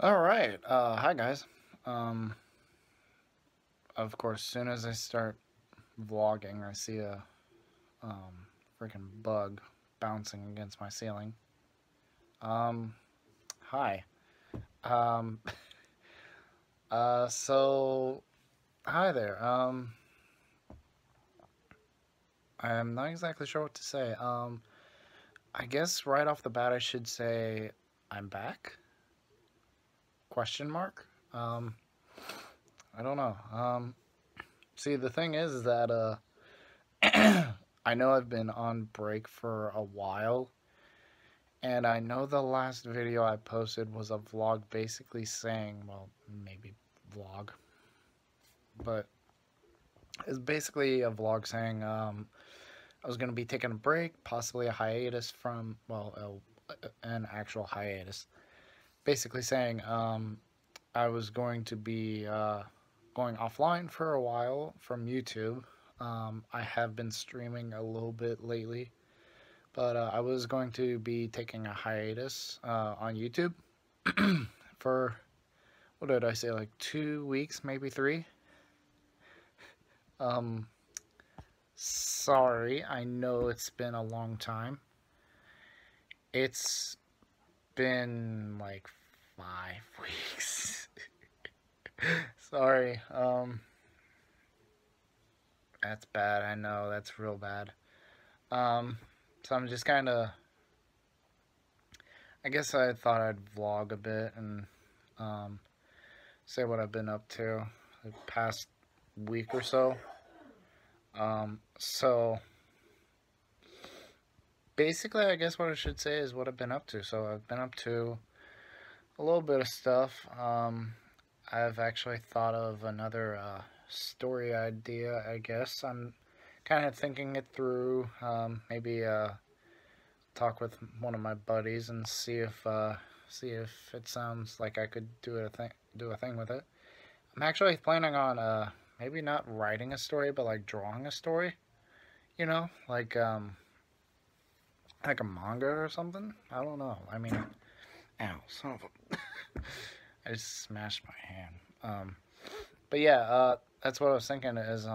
All right. Hi guys. Um, of course, soon as I start vlogging, I see a freaking bug bouncing against my ceiling. Um, Hi. Um, so hi there. I'm not exactly sure what to say. I guess right off the bat, I should say I'm back? Question mark. I don't know. See, the thing is that I know I've been on break for a while, and I know the last video I posted was a vlog basically saying, well, maybe vlog, but it's basically a vlog saying I was going to be taking a break, possibly a hiatus from, well, an actual hiatus. Basically saying I was going to be going offline for a while from YouTube. I have been streaming a little bit lately. But I was going to be taking a hiatus on YouTube for, what did I say, like 2 weeks, maybe three? Um, Sorry, I know it's been a long time. It's been like 5 weeks. Sorry. That's bad. I know that's real bad. Um, so I'm just kind of. I guess I thought I'd vlog a bit and um, say what I've been up to the past week or so. So basically, I guess what I should say is what I've been up to. So I've been up to a little bit of stuff. I've actually thought of another story idea. I guess I'm kind of thinking it through. Maybe talk with one of my buddies and see if it sounds like I could do a thing with it. I'm actually planning on maybe not writing a story, but like drawing a story. You know, like a manga or something. I don't know. I mean, ow, son of a. I just smashed my hand. But yeah, that's what I was thinking is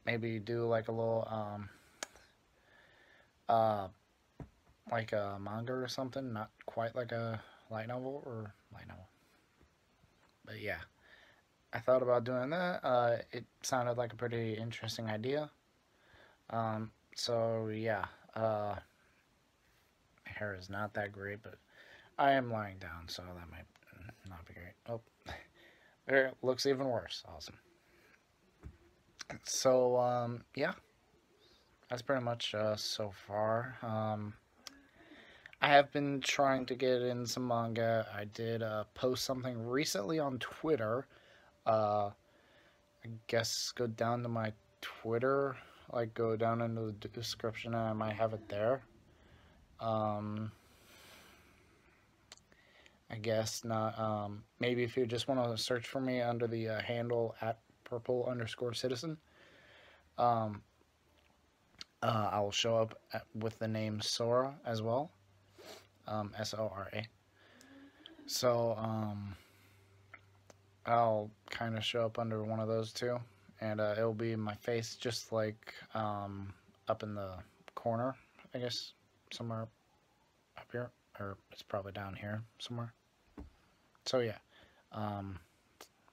maybe do like a little uh like a manga or something, not quite like a light novel or light novel. But yeah, I thought about doing that. It sounded like a pretty interesting idea. So yeah, my hair is not that great, but I am lying down, so that might not be great. Oh, there, it looks even worse. Awesome. So, yeah, that's pretty much so far. I have been trying to get in some manga. I did post something recently on Twitter. I guess go down to my Twitter, like go down into the description, and I might have it there. Um, I guess not. Maybe if you just want to search for me under the handle at purple_citizen, um, I will show up with the name Sora as well, Sora. So I'll kind of show up under one of those two, and it'll be my face just like up in the corner, I guess, somewhere up here, or it's probably down here somewhere. So yeah, um,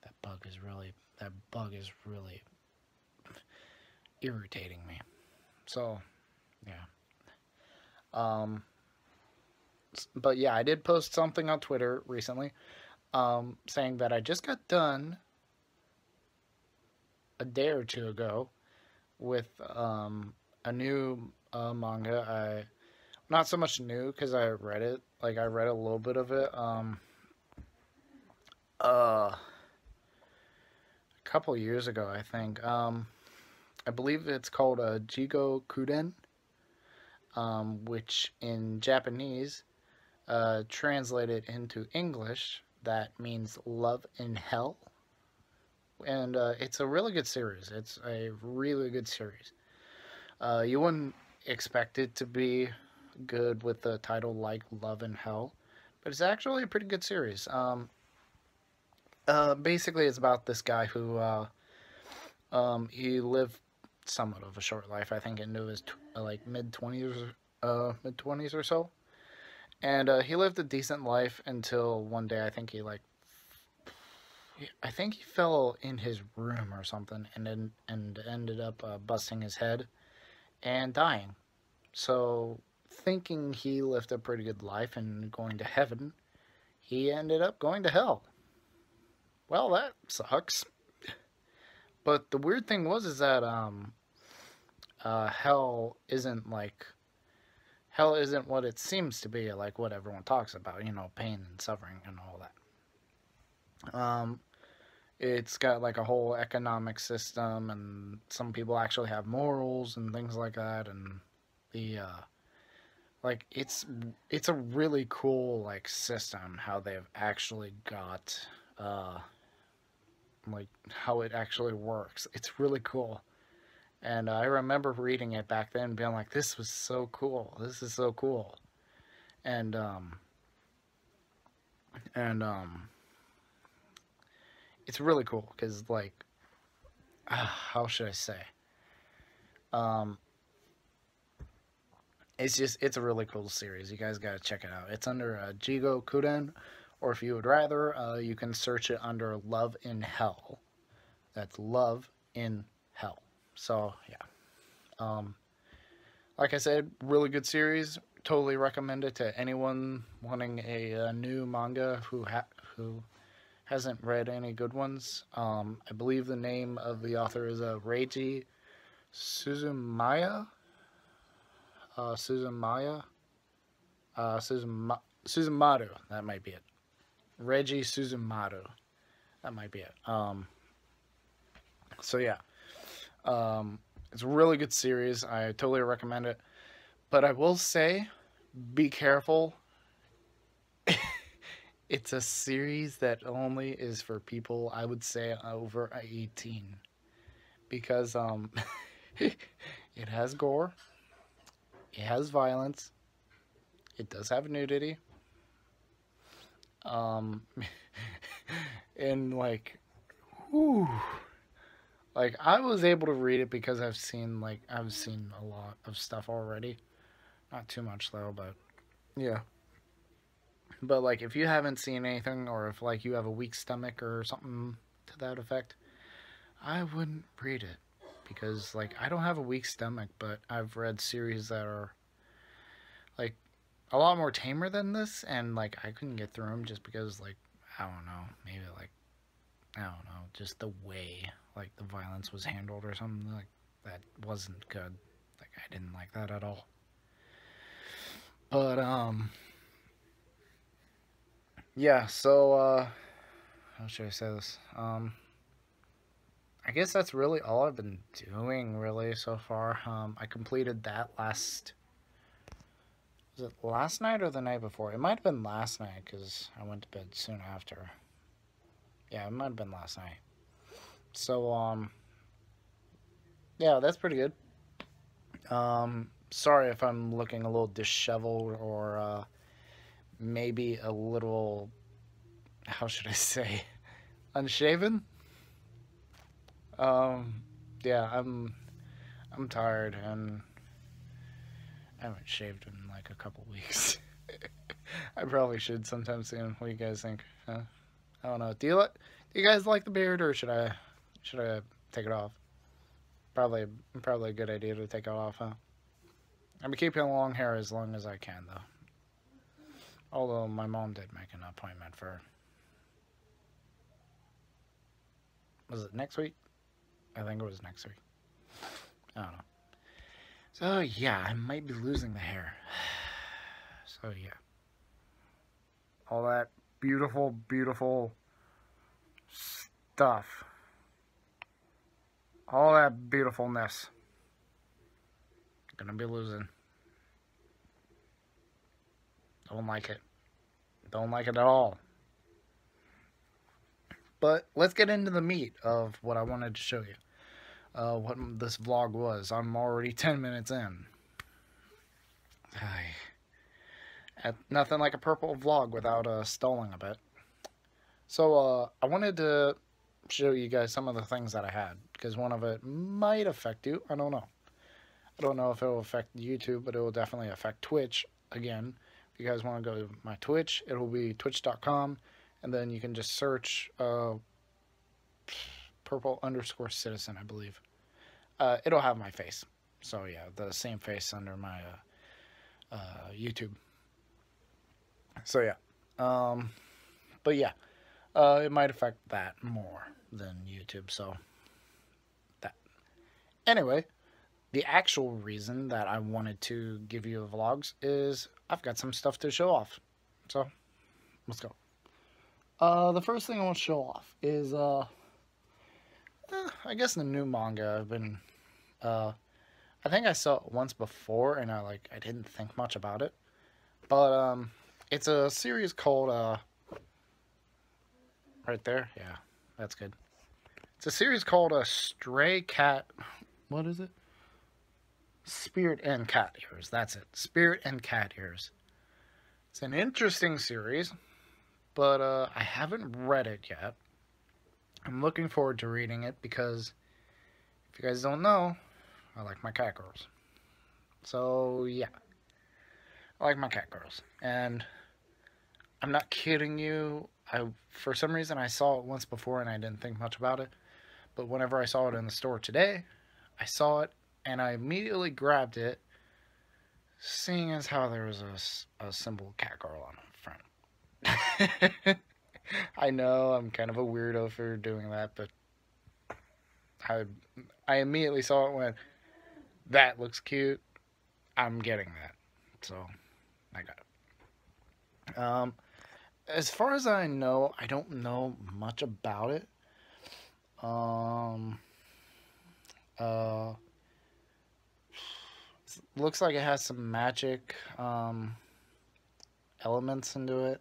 that bug is really irritating me. So yeah. Um, but yeah, I did post something on Twitter recently, saying that I just got done a day or two ago with a new manga. I not so much new because I read it. Like I read a little bit of it. A couple years ago, I think. I believe it's called Jigo Kuden, which in Japanese, translated into English, that means love in hell. And it's a really good series. It's a really good series. You wouldn't expect it to be good with the title like Love in Hell, but it's actually a pretty good series. Basically, it's about this guy who he lived somewhat of a short life. I think into his like mid 20s or so, and he lived a decent life until one day. I think he fell in his room or something, and ended up busting his head and dying. So, thinking he lived a pretty good life and going to heaven, he ended up going to hell. Well, that sucks. But the weird thing was is that hell isn't like hell isn't what it seems to be, like what everyone talks about, pain and suffering and all that. It's got like a whole economic system, and some people actually have morals and things like that, and the like it's a really cool like system how they've actually got uh like how it actually works. It's really cool. And I remember reading it back then and being like, this was so cool. This is so cool. And and it's really cool cuz like how should I say? Um it's a really cool series. You guys got to check it out. It's under Jigo Kuden, or if you would rather, you can search it under Love in Hell. That's Love in Hell. So, yeah. Um, like I said, really good series. Totally recommend it to anyone wanting a new manga who hasn't read any good ones. I believe the name of the author is Reiji Suzumaya. Suzumaya. Suzumaru. That might be it. Reggie Suzumaru. That might be it. So yeah. It's a really good series. I totally recommend it. But I will say, be careful. It's a series that only is for people, I would say, over 18. Because it has gore, it has violence, it does have nudity. Um, and like, whew, like I was able to read it because I've seen a lot of stuff already. Not too much though, but yeah. But like if you haven't seen anything, or if like you have a weak stomach or something to that effect, I wouldn't read it because like I don't have a weak stomach, but I've read series that are like a lot more tamer than this, and like I couldn't get through them just because like I don't know, maybe like I don't know, just the way like the violence was handled or something like that wasn't good. Like I didn't like that at all. But yeah, so how should I say this? I guess that's really all I've been doing really so far. I completed that was it last night or the night before? It might have been last night because I went to bed soon after. Yeah, it might have been last night. So yeah, that's pretty good. Sorry if I'm looking a little disheveled or maybe a little, how should I say, unshaven. Um, yeah, I'm tired and I haven't shaved in like a couple weeks. I probably should sometime soon. What do you guys think? I don't know. Do you guys like the beard, or should I take it off? Probably a good idea to take it off, huh? I'm keeping long hair as long as I can, though. Although my mom did make an appointment for, was it next week? I think it was next week. I don't know. So yeah, I might be losing the hair. So yeah, all that beautiful, beautiful stuff, all that beautifulness, gonna be losing. Don't like it. Don't like it at all. But let's get into the meat of what I wanted to show you. What this vlog was. I'm already 10 minutes in. Nothing like a purple vlog without stalling a bit. So I wanted to show you guys some of the things that I had because one of it might affect you. I don't know. I don't know if it will affect YouTube, but it will definitely affect Twitch. Again, if you guys want to go to my Twitch, it will be twitch.com, and then you can just search purple underscore citizen, I believe. It'll have my face. So yeah, the same face under my YouTube. So yeah, but yeah, it might affect that more than YouTube. So that anyway, the actual reason that I wanted to give you vlogs is I've got some stuff to show off. So let's go. The first thing I want to show off is I guess the new manga I've been I think I saw it once before and I didn't think much about it. But it's a series called right there. Yeah, that's good. It's a series called Stray Cat. What is it? Spirit and Cat Ears. That's it. Spirit and Cat Ears. It's an interesting series, but I haven't read it yet. I'm looking forward to reading it because if you guys don't know, I like my cat girls. So yeah, I like my cat girls, and I'm not kidding you. For some reason I saw it once before and I didn't think much about it, but whenever I saw it in the store today, I saw it and I immediately grabbed it, seeing as how there was a simple cat girl on the front. I know I'm kind of a weirdo for doing that, but I I immediately saw it and went, that looks cute. I'm getting that. So I got it. As far as I know, I don't know much about it. Um, uh, looks like it has some magic elements into it.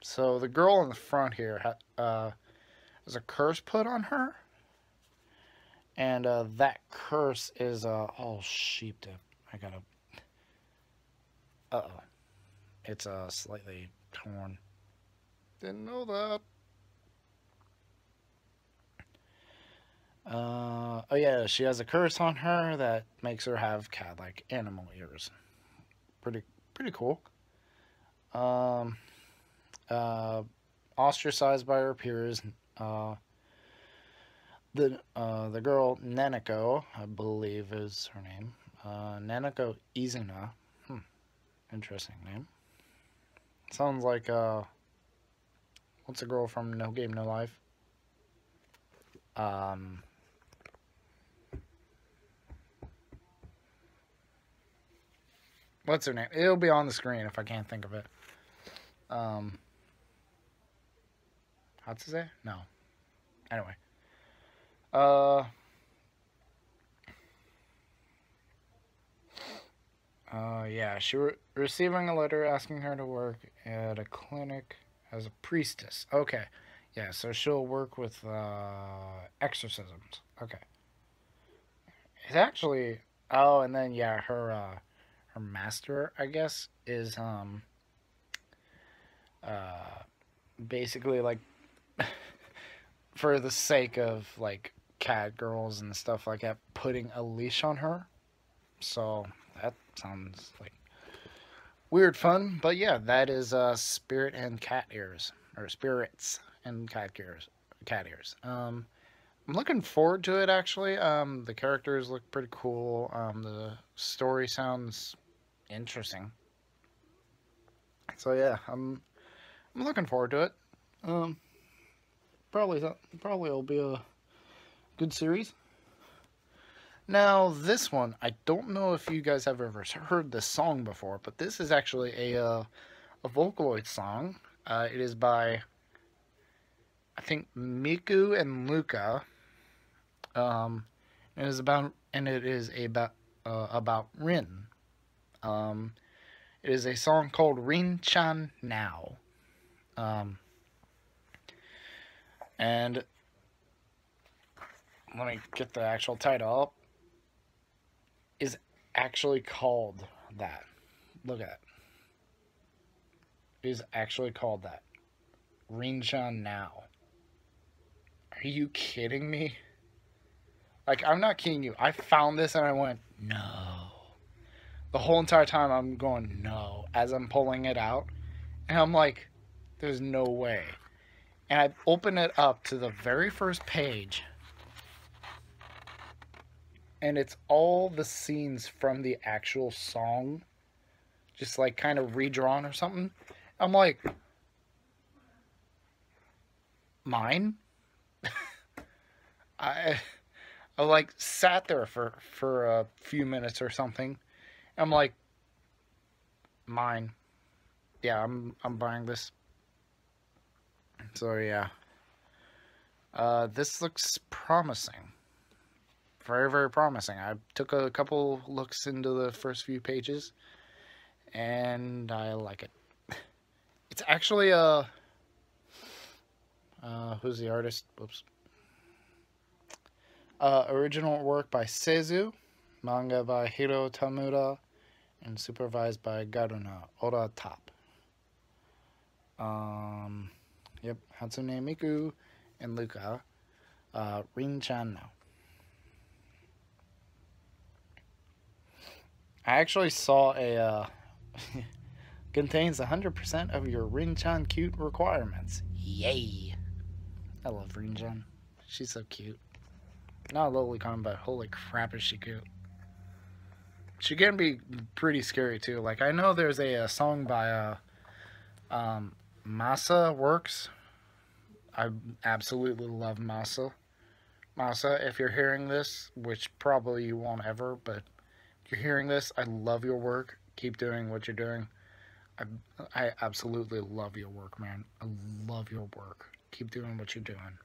So the girl in the front here has a curse put on her, and that curse is oh sheep dip. I gotta. Oh, it's slightly torn. Didn't know that. Oh yeah, she has a curse on her that makes her have cat-like animal ears. Pretty pretty cool. Um, uh, Ostracized by her peers. Uh, the girl Nanako, I believe is her name. Nanako Izuna. Interesting name. Sounds like what's the girl from No Game No Life? Um, what's her name? It'll be on the screen if I can't think of it. Um, Hatsuse? No. Anyway. Uh, yeah, she receiving a letter asking her to work at a clinic as a priestess. Okay. Yeah, so she'll work with exorcisms. Okay. It's actually oh, and then yeah, her master, I guess, is uh basically like for the sake of like cat girls and stuff like that, putting a leash on her. So that sounds like weird fun, but yeah, that is spirit and cat ears or spirits and cat ears. Cat ears. I'm looking forward to it actually. The characters look pretty cool. The story sounds interesting. So yeah, I'm looking forward to it. Um, probably it'll be a good series. Now this one, I don't know if you guys have ever heard this song before, but this is actually a Vocaloid song. It is by I think Miku and Luca. It is about Rin. Um, it is a song called Rin-chan Now. Um, and let me get the actual title up. Is actually called that. Look at it. is actually called that. Rinchan Now. Are you kidding me? Like, I'm not kidding you. I found this and I went, no. The whole entire time I'm going, no, as I'm pulling it out. And I'm like, there's no way. And I open it up to the very first page. And it's all the scenes from the actual song. Just like kind of redrawn or something. I'm like, mine? I I like sat there for a few minutes or something. I'm like, mine. Yeah, I'm buying this. So yeah, this looks promising. Very very promising. I took a couple looks into the first few pages, and I like it. It's actually who's the artist? Whoops. Original work by Seizu, manga by Hiro Tamura, and supervised by Garuna Ora Top. Yep, Hatsune Miku and Luca. Rin-chan now. I actually saw a contains 100% of your Rin-chan cute requirements. Yay! I love Rin-chan. She's so cute. Not a lolicon, but holy crap is she cute. She can be pretty scary too. Like, I know there's a song by Masa Works. I absolutely love Masa. Masa, if you're hearing this, which probably you won't ever, but if you're hearing this, I love your work. Keep doing what you're doing. I absolutely love your work, man. I love your work. Keep doing what you're doing.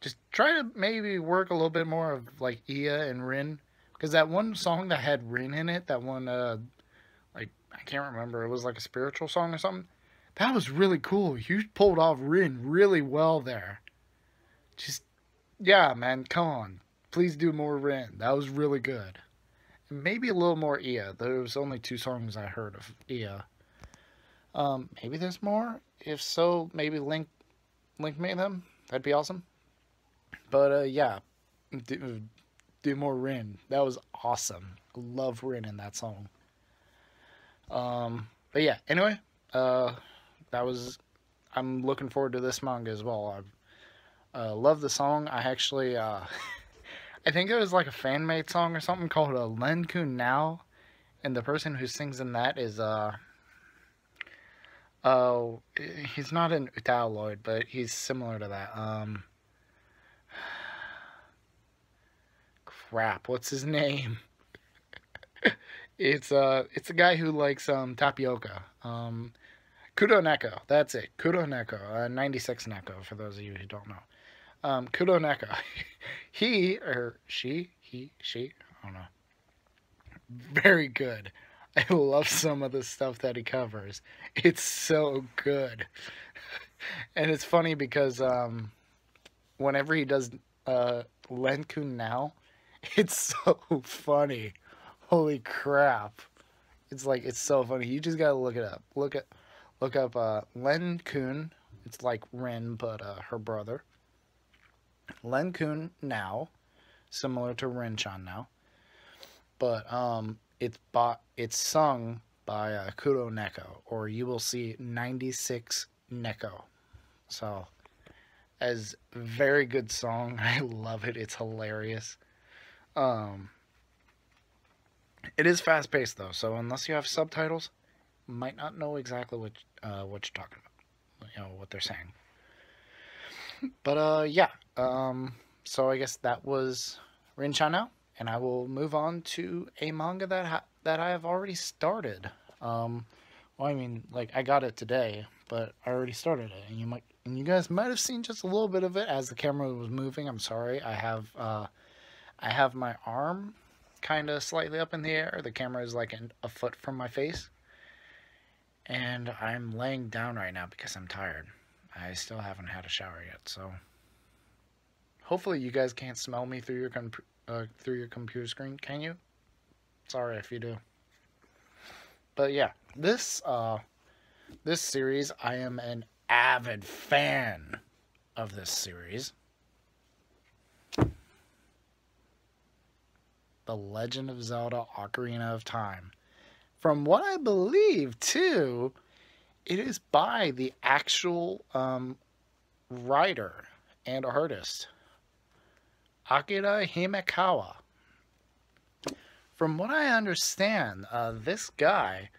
Just try to maybe work a little bit more of like Ia and Rin. Because that one song that had Rin in it, that one, like, I can't remember. It was like a spiritual song or something. That was really cool. You pulled off Rin really well there. Just, yeah, man, come on. Please do more Rin. That was really good. And maybe a little more Ia. There was only 2 songs I heard of Ia. Maybe there's more. If so, maybe link me them. That'd be awesome. But, yeah. Do more Rin. That was awesome. Love Rin in that song. But yeah, anyway, that was. I'm looking forward to this manga as well. I love the song. I actually, I think it was like a fan made song or something called Len-kun Now, and the person who sings in that is he's not an Utaloid, but he's similar to that. Crap, what's his name? It's a guy who likes tapioca. Kudo Neko, that's it. Kudo Neko, 96 Neko for those of you who don't know. Kudo Neko, he or she, I don't know. Very good. I love some of the stuff that he covers. It's so good. And it's funny because whenever he does Len-kun Now, it's so funny. Holy crap. It's like, it's so funny. You just gotta look it up. Look up Len-kun. It's like Rin, but her brother. Len-kun Now. Similar to Rin-chan Now. But it's sung by Kudo Neko, or you will see 96 Neko. So, as very good song. I love it. It's hilarious. It is fast paced though, so unless you have subtitles, you might not know exactly what you're talking about. You know what they're saying. But yeah. So I guess that was Rin-chan Now, and I will move on to a manga that I have already started. Well, I mean, like, I got it today, but I already started it, and you guys might have seen just a little bit of it as the camera was moving. I'm sorry. I have my arm kind of slightly up in the air. The camera is like a foot from my face, and I'm laying down right now because I'm tired. I still haven't had a shower yet, so hopefully you guys can't smell me through your computer screen. Can you? Sorry if you do. But yeah, this This series, I am an avid fan of this series. The Legend of Zelda Ocarina of Time. From what I believe, too, it is by the actual writer and artist, Akira Himekawa. From what I understand, this guy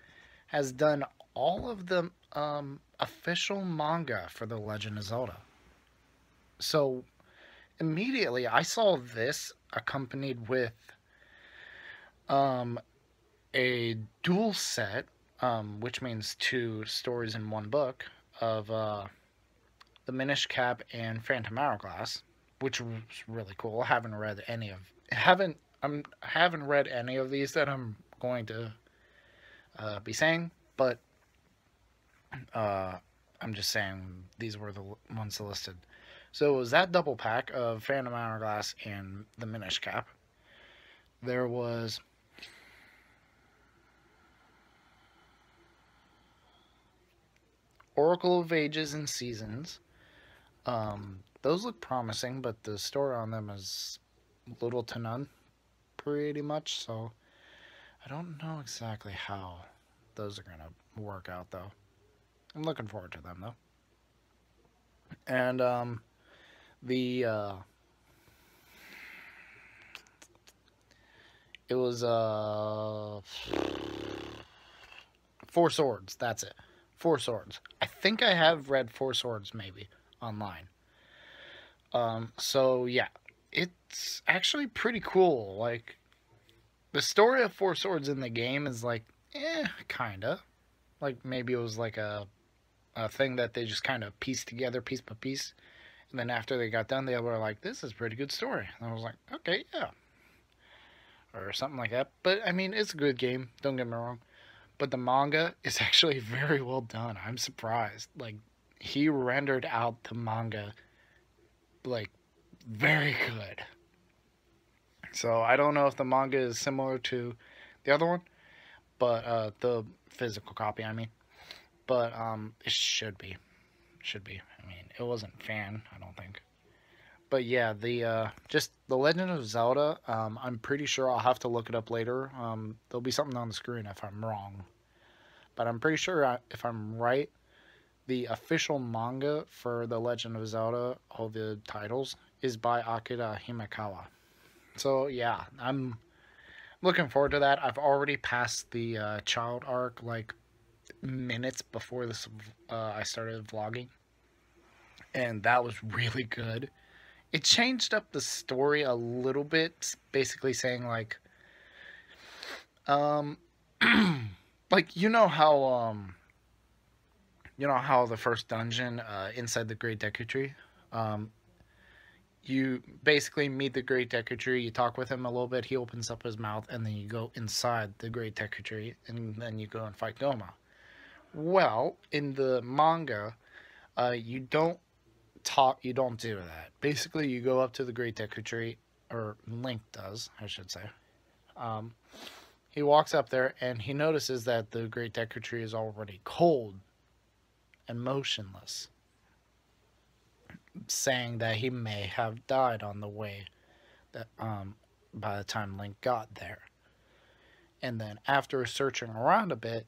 has done all of the official manga for The Legend of Zelda. So immediately I saw this accompanied with a dual set, which means two stories in one book, of The Minish Cap and Phantom Hourglass, which was really cool. I haven't read any of haven't read any of these that I'm going to be saying, but I'm just saying these were the ones listed. So it was that double pack of Phantom Hourglass and the Minish Cap. There was Oracle of Ages and Seasons. Those look promising, but the story on them is little to none, pretty much. So I don't know exactly how those are going to work out, though. I'm looking forward to them, though. And the it was Four Swords. That's it. Four Swords. I think I have read Four Swords maybe online. So yeah, it's actually pretty cool. Like, the story of Four Swords in the game is like, kinda. Like, maybe it was like a thing that they just kind of pieced together piece by piece. And then after they got done, they were like, this is a pretty good story. And I was like, okay, yeah. Or something like that. But, I mean, it's a good game. Don't get me wrong. But the manga is actually very well done. I'm surprised. Like, he rendered out the manga, like, very good. So, I don't know if the manga is similar to the other one. But, the physical copy, I mean. But, it should be. Should be. I mean, it wasn't fan, I don't think. But yeah, the just the Legend of Zelda. I'm pretty sure I'll have to look it up later. There'll be something on the screen if I'm wrong, but I'm pretty sure if I'm right, the official manga for the Legend of Zelda, all the titles, is by Akira Himekawa. So yeah, I'm looking forward to that. I've already passed the child arc like minutes before this. I started vlogging, and that was really good. It changed up the story a little bit, basically saying like, like you know how the first dungeon inside the Great Deku Tree, you basically meet the Great Deku Tree, you talk with him a little bit, he opens up his mouth, and then you go inside the Great Deku Tree, and then you go and fight Goma. Well, in the manga, you don't do that. Basically, you go up to the Great Deku Tree, or Link does, I should say. He walks up there, and he notices that the Great Deku Tree is already cold and motionless, saying that he may have died on the way, that by the time Link got there. And then, after searching around a bit,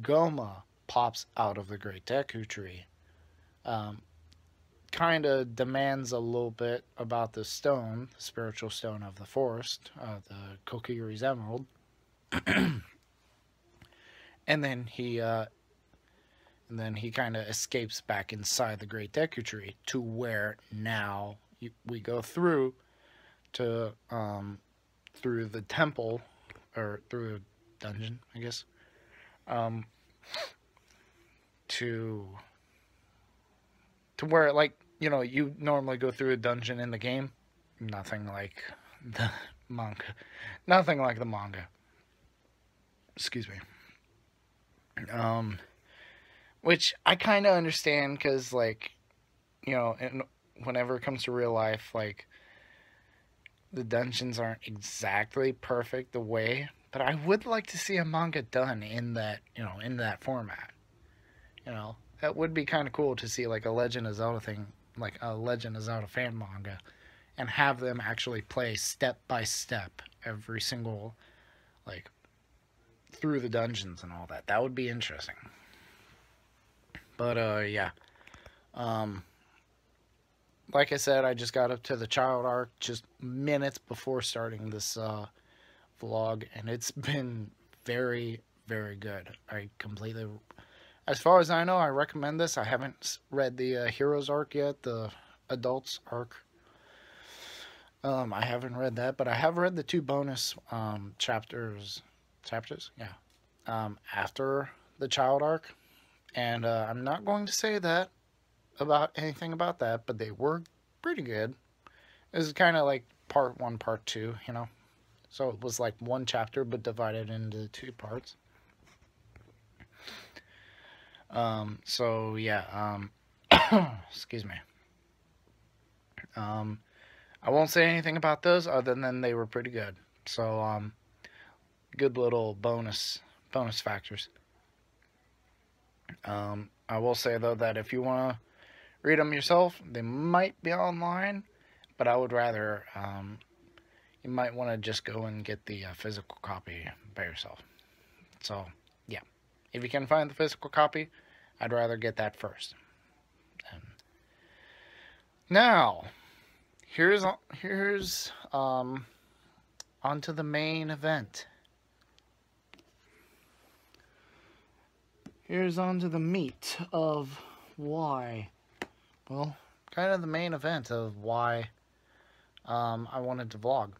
Goma pops out of the Great Deku Tree. Kind of demands a little bit about the stone, the spiritual stone of the forest, the Kokiri's Emerald. and then he kind of escapes back inside the Great Deku Tree, to where now we go through to through the temple, or through a dungeon, I guess, to where, like, you normally go through a dungeon in the game. Nothing like the manga. Nothing like the manga. Excuse me. Which I kind of understand, because, like, whenever it comes to real life, like, the dungeons aren't exactly perfect the way, but I would like to see a manga done in that, in that format. You know, that would be kind of cool to see like a Legend of Zelda thing, like a Legend of Zelda fan manga, and have them actually play step by step every single, like, through the dungeons and all that. That would be interesting. But yeah. Um, like I said, I just got up to the child arc just minutes before starting this vlog, and it's been very, very good. I completely, as far as I know, I recommend this. I haven't read the Heroes arc yet, the Adults arc. I haven't read that, but I have read the 2 bonus chapters. Chapters, yeah. After the child arc, and I'm not going to say that about anything about that, but they were pretty good. It was kind of like part 1, part 2, you know. So it was like 1 chapter, but divided into 2 parts. So yeah. Excuse me. I won't say anything about those other than they were pretty good. So good little bonus factors. I will say though that if you want to read them yourself, they might be online, but I would rather you might want to just go and get the physical copy by yourself. So yeah, if you can find the physical copy, I'd rather get that first. And now here's onto the main event. Here's onto the meat of why. Well, kind of the main event of why I wanted to vlog.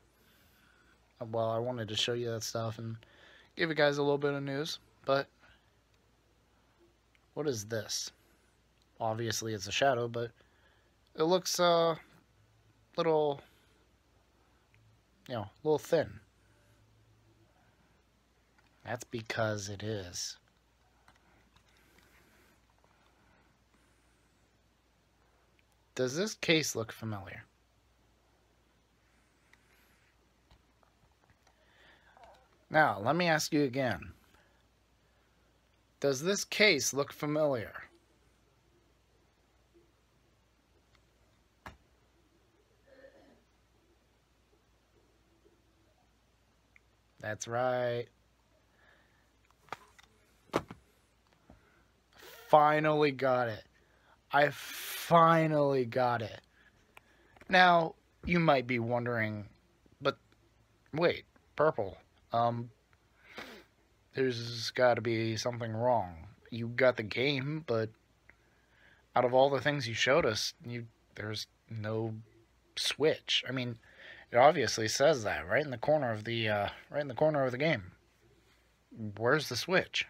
Well, I wanted to show you that stuff and give you guys a little bit of news. But what is this? Obviously, it's a shadow, but it looks little, you know, a little thin. That's because it is. Does this case look familiar? Now, let me ask you again. Does this case look familiar? That's right. Finally got it. I finally got it. Now, you might be wondering, but wait, purple. There's got to be something wrong. You got the game, but out of all the things you showed us, there's no switch. I mean, it obviously says that right in the corner of the game. Where's the switch?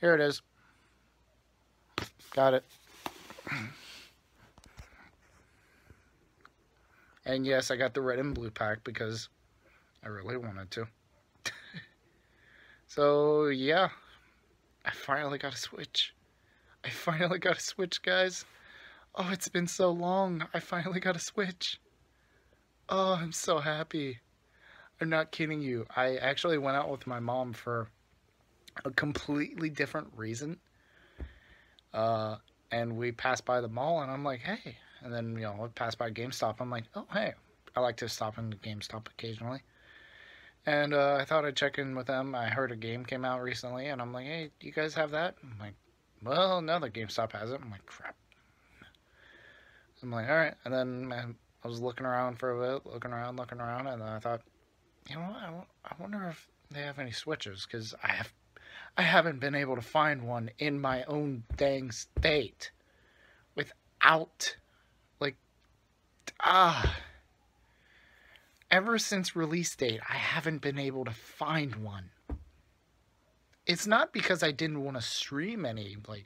Here it is. Got it. And yes, I got the red and blue pack because I really wanted to. So, yeah. I finally got a Switch. I finally got a Switch, guys. Oh, it's been so long. I finally got a Switch. Oh, I'm so happy. I'm not kidding you. I actually went out with my mom for a completely different reason. And we passed by the mall, and I'm like, hey. And then, you know, I passed by GameStop. I'm like, oh, hey. I like to stop in GameStop occasionally. And I thought I'd check in with them. I heard a game came out recently, and I'm like, hey, do you guys have that? I'm like, well, no, the GameStop has it. I'm like, crap. I'm like, all right. And then I was looking around for a bit, looking around, and then I thought, you know what? I wonder if they have any Switches, because I haven't been able to find one in my own dang state without, like, ever since release date, I haven't been able to find one. It's not because I didn't want to stream any, like,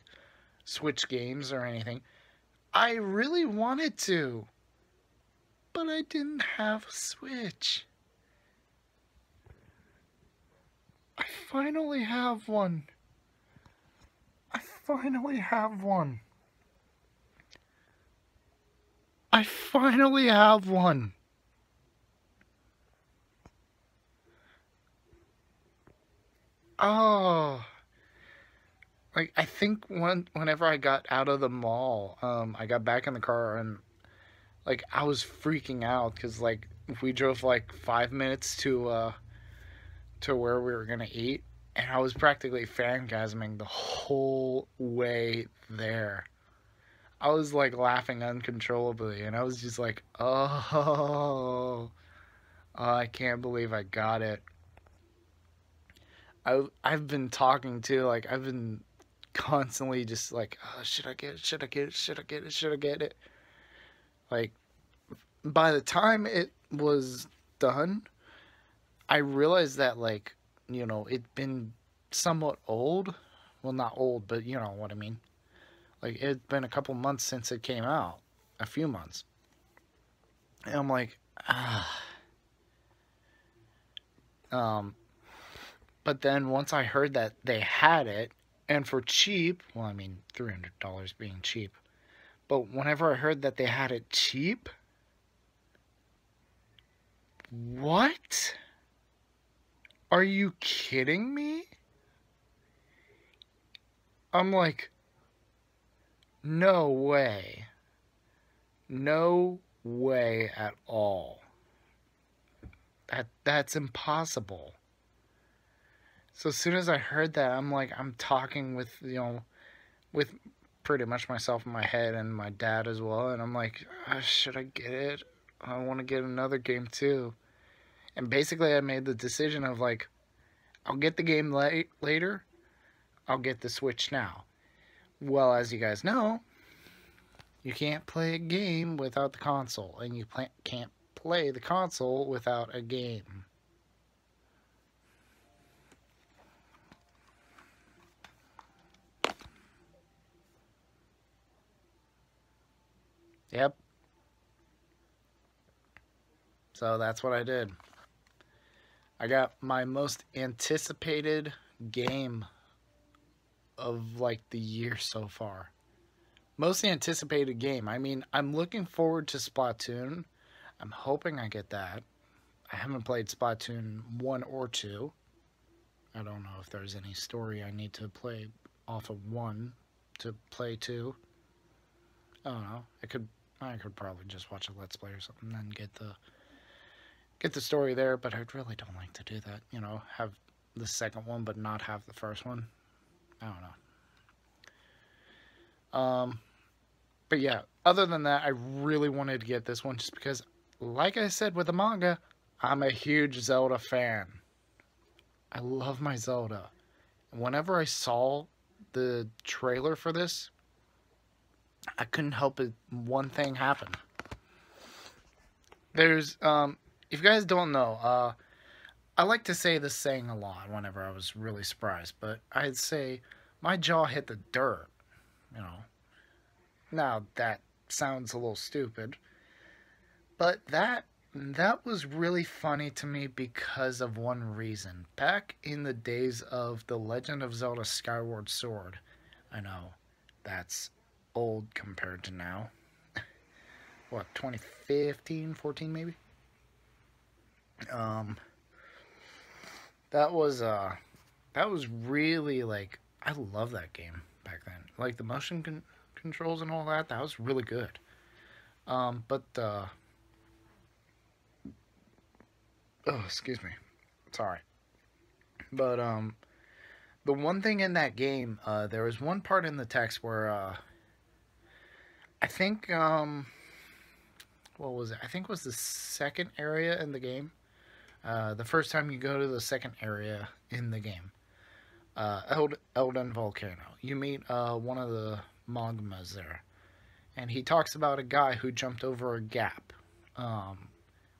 Switch games or anything. I really wanted to, but I didn't have a Switch. I finally have one. I finally have one. I finally have one. Oh, like I think whenever I got out of the mall, I got back in the car and like I was freaking out because like we drove like 5 minutes to where we were gonna eat, and I was practically fangasming the whole way there. I was like laughing uncontrollably, and I was just like, oh, I can't believe I got it. I've been talking to like I've been constantly just like, oh, should I get it? Should I get it? Should I get it? Should I get it? Like by the time it was done, I realized that like it'd been somewhat old. Well, not old, but you know what I mean. Like it'd been a couple months since it came out, a few months, and I'm like, ah. Um, but then once I heard that they had it, and for cheap, well, I mean, $300 being cheap, but whenever I heard that they had it cheap, what? Are you kidding me? I'm like, no way. No way at all. That's impossible. So as soon as I heard that, I'm like, I'm talking with with pretty much myself in my head and my dad as well, and I'm like, should I get it? I want to get another game too. And basically, I made the decision of like, I'll get the game later. I'll get the Switch now. Well, as you guys know, you can't play a game without the console, and you can't play the console without a game. Yep. So that's what I did. I got my most anticipated game of like the year so far. Most anticipated game. I mean, I'm looking forward to Splatoon. I'm hoping I get that. I haven't played Splatoon 1 or 2. I don't know if there's any story I need to play off of 1 to play 2. I don't know. I could probably just watch a Let's Play or something and get the story there, but I really don't like to do that. Have the second one but not have the first one. I don't know. But yeah, other than that, I really wanted to get this one just because, like I said with the manga, I'm a huge Zelda fan. I love my Zelda. Whenever I saw the trailer for this, I couldn't help it. One thing happened. There's, if you guys don't know, I like to say this saying a lot whenever I was really surprised, but I'd say, my jaw hit the dirt, you know. Now, that sounds a little stupid, but that was really funny to me because of one reason. Back in the days of The Legend of Zelda Skyward Sword, I know, that's old compared to now. What, 2015, 14 maybe? Um, that was really like, I love that game back then. Like the motion controls and all that, that was really good. But oh, excuse me, sorry. But the one thing in that game, there was one part in the text where I think what was it? I think it was the second area in the game. The first time you go to the second area in the game, Elden Volcano, you meet one of the Mogmas there, and he talks about a guy who jumped over a gap,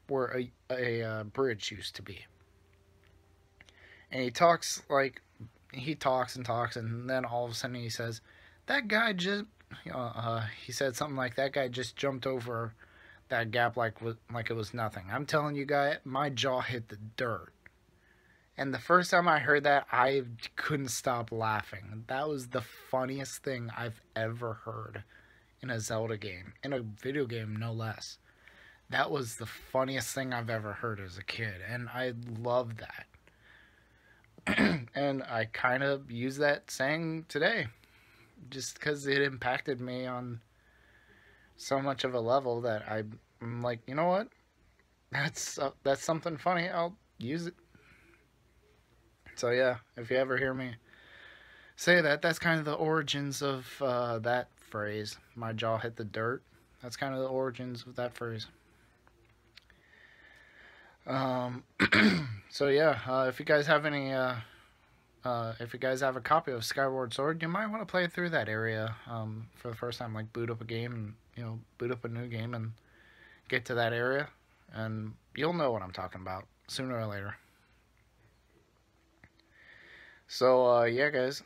where a bridge used to be, and he talks and talks, and then all of a sudden he says, "That guy just," he said something like, "That guy just jumped over that gap like it was nothing." I'm telling you guys, my jaw hit the dirt. And the first time I heard that, I couldn't stop laughing. That was the funniest thing I've ever heard in a Zelda game, in a video game no less. That was the funniest thing I've ever heard as a kid, and I love that. And I kind of use that saying today just because it impacted me on so much of a level that I'm like, you know what? That's something funny. I'll use it. So yeah, if you ever hear me say that, that's kind of the origins of that phrase. My jaw hit the dirt. That's kind of the origins of that phrase. Um, so yeah, if you guys have any, if you guys have a copy of Skyward Sword, you might want to play through that area for the first time. Like boot up a game and boot up a new game and get to that area, and you'll know what I'm talking about sooner or later. So yeah, guys,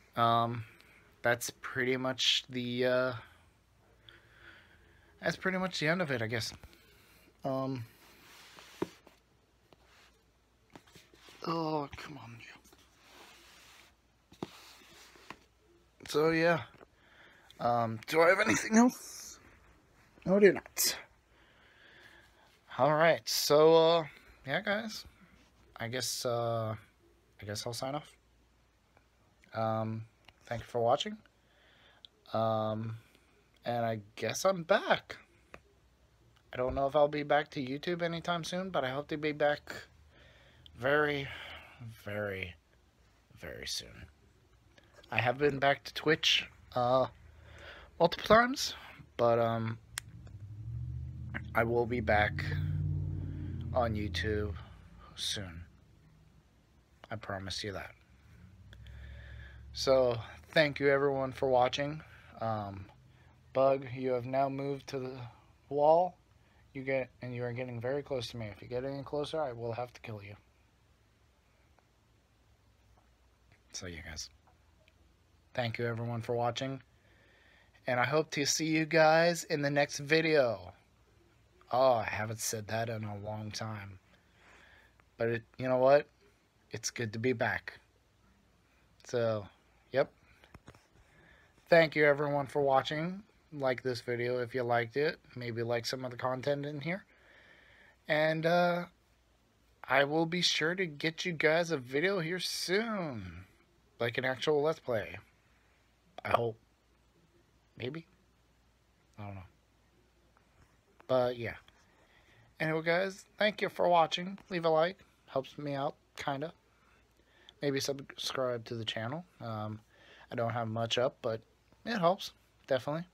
that's pretty much the end of it, I guess. Um, oh, come on. So yeah. Do I have anything else? No, I do not. All right. So yeah, guys. I guess I'll sign off. Thank you for watching. And I guess I'm back. I don't know if I'll be back to YouTube anytime soon, but I hope to be back very, very, very soon. I have been back to Twitch multiple times, but I will be back on YouTube soon. I promise you that. So thank you everyone for watching. Bug, you have now moved to the wall. You are getting very close to me. If you get any closer, I will have to kill you. So you guys, thank you everyone for watching, and I hope to see you guys in the next video. Oh, I haven't said that in a long time, but you know what? It's good to be back. So, yep. Thank you everyone for watching. Like this video if you liked it. Maybe like some of the content in here. And I will be sure to get you guys a video here soon. Like an actual Let's Play. I hope. Maybe. I don't know. But yeah. Anyway guys, thank you for watching. Leave a like. Helps me out, kinda. Maybe subscribe to the channel. I don't have much up, but it helps. Definitely.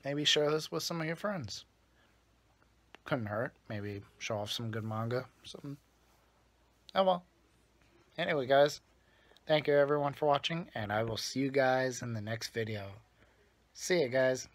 Maybe share this with some of your friends. Couldn't hurt. Maybe show off some good manga or something. Oh well. Anyway guys, thank you everyone for watching, and I will see you guys in the next video. See ya guys.